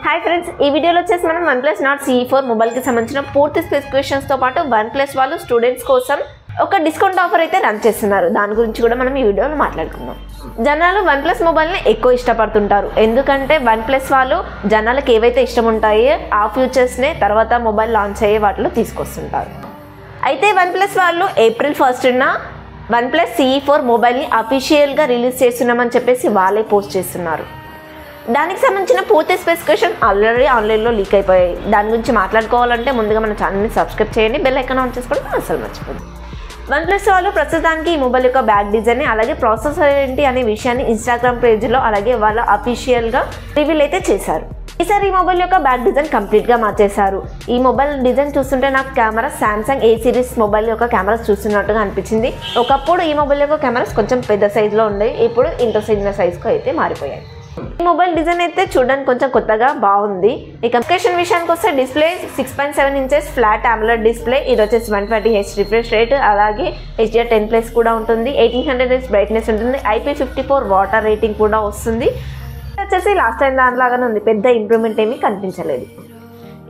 Hi friends, ఈ వీడియోలో వచ్చేసి మనం OnePlus Nord CE4 మొబైల్కి సంబంధించిన పూర్తి స్పెసిఫికేషన్స్తో పాటు OnePlus వాళ్ళు స్టూడెంట్స్ కోసం ఒక డిస్కౌంట్ ఆఫర్ అయితే రన్ చేస్తున్నారు. దాని గురించి కూడా మనం ఈ వీడియోలో మాట్లాడుకుందాం. జనాలు OnePlus మొబైల్ని ఎక్కువ ఇష్టపడుతుంటారు. ఎందుకంటే OnePlus వాళ్ళు జనాలకు ఏవైతే ఇష్టం ఉంటాయో ఆ ఫ్యూచర్స్నే తర్వాత మొబైల్ లాంచ్ అయ్యే వాటిలో తీసుకొస్తుంటారు. అయితే OnePlus వాళ్ళు April 1న OnePlus CE4 మొబైల్ని అఫీషియల్గా రిలీజ్ చేస్తున్నామని చెప్పేసి వాళ్ళే పోస్ట్ చేస్తున్నారు. దానికి సంబంధించిన పూర్తి స్పెసిఫికేషన్ ఆల్రెడీ ఆన్లైన్లో లీక్ అయిపోయాయి. దాని గురించి మాట్లాడుకోవాలంటే ముందుగా మన ఛానల్ని సబ్స్క్రైబ్ చేయండి, బెల్ ఐకాన్ ఆన్ చేసుకోవడం అసలు మర్చిపోదు. OnePlus వాళ్ళు ప్రస్తుతానికి ఈ మొబైల్ యొక్క బ్యాక్ డిజైన్ అలాగే ప్రాసెసర్ ఏంటి అనే విషయాన్ని ఇన్స్టాగ్రామ్ పేజ్లో అలాగే వాళ్ళ అఫీషియల్గా రివీల్ అయితే చేశారు. ఈసారి ఈ మొబైల్ యొక్క బ్యాక్ డిజైన్ కంప్లీట్గా మార్చేశారు. ఈ మొబైల్ డిజైన్ చూస్తుంటే నాకు camera Samsung A series mobile యొక్క కెమెరాస్ చూస్తున్నట్టుగా అనిపించింది. ఒకప్పుడు ఈ మొబైల్ యొక్క కెమెరాస్ కొంచెం పెద్ద సైజులో ఉండేవి, ఇప్పుడు ఇంత చిన్న సైజుకు అయితే మారిపోయాయి. ఈ మొబైల్ డిజైన్ అయితే చూడడానికి కొంచెం కొత్తగా బాగుంది. ఇక స్పెసిఫికేషన్ విషయానికి వస్తే display 6.7 inches flat AMOLED display. ఇది వచ్చేసి 120Hz రిఫ్రెష్ రేట్, అలాగే HDR10+ కూడా ఉంటుంది. 1800 nits బ్రైట్నెస్ ఉంటుంది. IP54 వాటర్ రేటింగ్ కూడా వస్తుంది. వచ్చేసి లాస్ట్ టైం దానిలాగానే ఉంది, పెద్ద ఇంప్రూవ్మెంట్ ఏమీ కనిపించలేదు.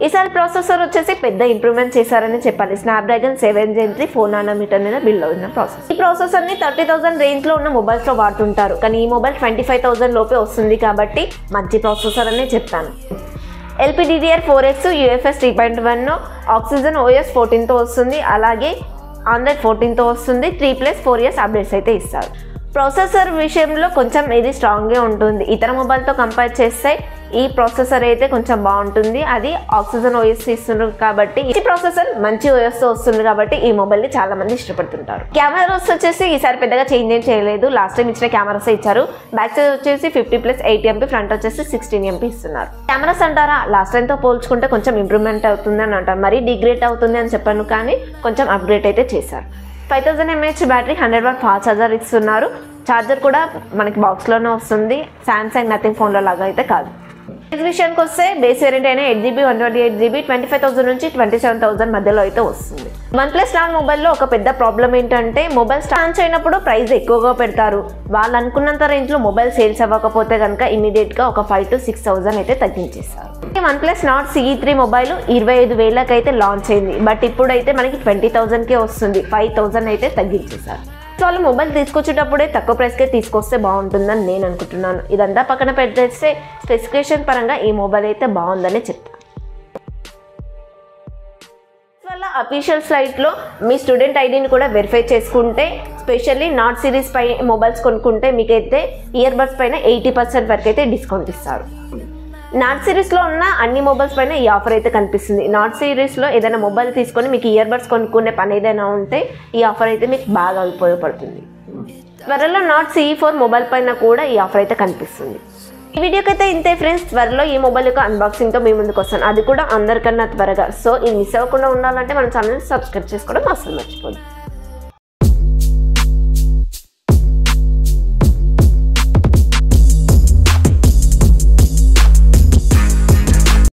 ఈసారి ప్రాసెసర్ వచ్చేసి పెద్ద ఇంప్రూవ్మెంట్ చేశారని చెప్పాలి. స్నాప్డ్రాగన్ 7 Gen 3 4nm మీద బిల్డ్ అవుతున్న ప్రాసెసర్. ఈ ప్రాసెసర్ని 30,000 రేంజ్లో ఉన్న మొబైల్స్లో వాడుతుంటారు, కానీ ఈ మొబైల్ 25,000 లోపే వస్తుంది కాబట్టి మంచి ప్రాసెసర్ అనే చెప్తాను. LPDDR4X, UFS 3.1, Oxygen OS 14తో వస్తుంది, అలాగే Android 14తో వస్తుంది. 3+4 years అప్డేట్స్ అయితే ఇస్తారు. ప్రాసెసర్ విషయంలో కొంచెం ఇది స్ట్రాంగ్గా ఉంటుంది. ఇతర మొబైల్తో కంపేర్ చేస్తే ఈ ప్రాసెసర్ అయితే కొంచెం బాగుంటుంది. అది ఆక్సిజన్ OS ఇస్తున్నారు కాబట్టి ఈ ప్రాసెసర్ మంచి OSతో వస్తుంది కాబట్టి ఈ మొబైల్ని చాలా మంది ఇష్టపడుతుంటారు. కెమెరాస్ వచ్చేసి ఈసారి పెద్దగా చేంజ్ ఏం చేయలేదు, లాస్ట్ టైం ఇచ్చిన కెమెరాస్ ఇచ్చారు. బ్యాక్ సైడ్ వచ్చేసి 50+8 MP, ఫ్రంట్ వచ్చేసి 16 MP ఇస్తున్నారు. కెమెరాస్ అంటారా, లాస్ట్ టైంతో పోల్చుకుంటే కొంచెం ఇంప్రూవ్మెంట్ అవుతుంది అని అంటారు. మరీ డిగ్రేడ్ అవుతుంది అని చెప్పాను, కానీ కొంచెం అప్గ్రేడ్ అయితే చేశారు. 5000 mAh battery, 100 watt fast charger ఇస్తున్నారు. ఛార్జర్ కూడా మనకి బాక్స్లోనే వస్తుంది, శాంసంగ్ నథింగ్ ఫోన్లో లాగా అయితే కాదు. ప్రైస్ విషయానికి వస్తే బేస్ వేరియంట్ అయినా 8GB 128GB 25,000 నుంచి 27,000 మధ్యలో అయితే వస్తుంది. OnePlus Nord మొబైల్లో ఒక పెద్ద ప్రాబ్లం ఏంటంటే మొబైల్ లాంచ్ అయినప్పుడు ప్రైస్ ఎక్కువగా పెడతారు. వాళ్ళు అనుకున్నంత రేంజ్లో మొబైల్ సేల్స్ అవ్వకపోతే కనుక ఇమీడియట్గా ఒక 5,000 to 6,000 అయితే తగ్గించేస్తారు. OnePlus Nord CE3 మొబైల్ 25,000 అయితే లాంచ్ అయింది, బట్ ఇప్పుడైతే మనకి 20,000కే వస్తుంది. 5,000 అయితే తగ్గించేశారు. వాళ్ళు మొబైల్ తీసుకొచ్చేటప్పుడే తక్కువ ప్రైస్కే తీసుకొస్తే బాగుంటుందని నేను అనుకుంటున్నాను. ఇదంతా పక్కన పెట్టేస్తే స్పెసిఫికేషన్ పరంగా ఈ మొబైల్ అయితే బాగుందని చెప్తాను. వల్ల అఫీషియల్ సైట్లో మీ స్టూడెంట్ ఐడిని కూడా వెరిఫై చేసుకుంటే, స్పెషల్లీ Nord సిరీస్ పై మొబైల్స్ కొనుక్కుంటే మీకైతే ఇయర్ బడ్స్ పైన 80% వరకు అయితే డిస్కౌంట్ ఇస్తారు. Nord సిరీస్లో ఉన్న అన్ని మొబైల్స్ పైన ఈ ఆఫర్ అయితే కనిపిస్తుంది. Nord సిరీస్లో ఏదైనా మొబైల్ తీసుకొని మీకు ఇయర్ బడ్స్ కొనుక్కునే పని ఏదైనా ఉంటే ఈ ఆఫర్ అయితే మీకు బాగా ఉపయోగపడుతుంది. త్వరలో Nord CE4 మొబైల్ పైన కూడా ఈ ఆఫర్ అయితే కనిపిస్తుంది. ఈ వీడియోకి అయితే ఇంతే ఫ్రెండ్స్. త్వరలో ఈ మొబైల్ యొక్క అన్బాక్సింగ్తో మీ ముందుకు వస్తాను, అది కూడా అందరికన్నా త్వరగా. సో ఇది మిస్ అవ్వకుండా ఉండాలంటే మన ఛానల్ని సబ్స్క్రైబ్ చేసుకోవడం అసలు మర్చిపోదు.